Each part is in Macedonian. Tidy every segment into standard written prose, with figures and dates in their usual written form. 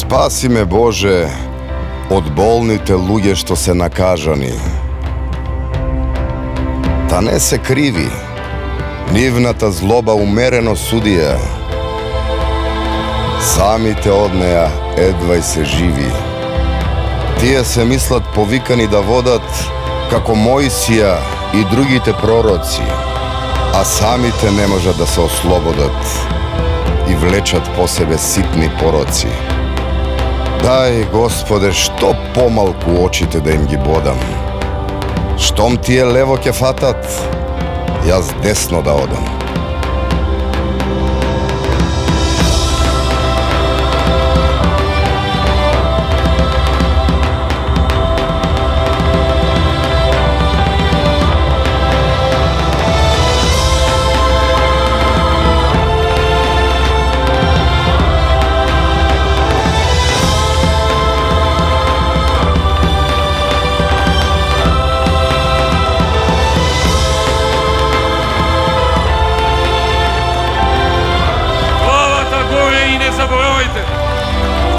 Spasi me Bože od bolните луѓе што се накажани. Та не се криви, нивната злоба умерено судија. Самите од неа едвај се живи. Тие се мислат повикани да водат како Мојсија и другите пророци, а самите не можат да се ослободат и влечат по себе ситни пороци. Дај, Господе, што помалку очите да им ги бодам. Штом тие лево ќе фатат, јас десно да одам.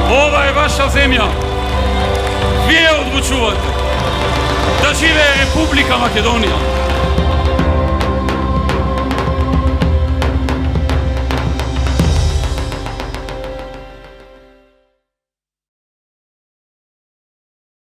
Ова е ваша земја. Вие одлучувате да живее Република Македонија.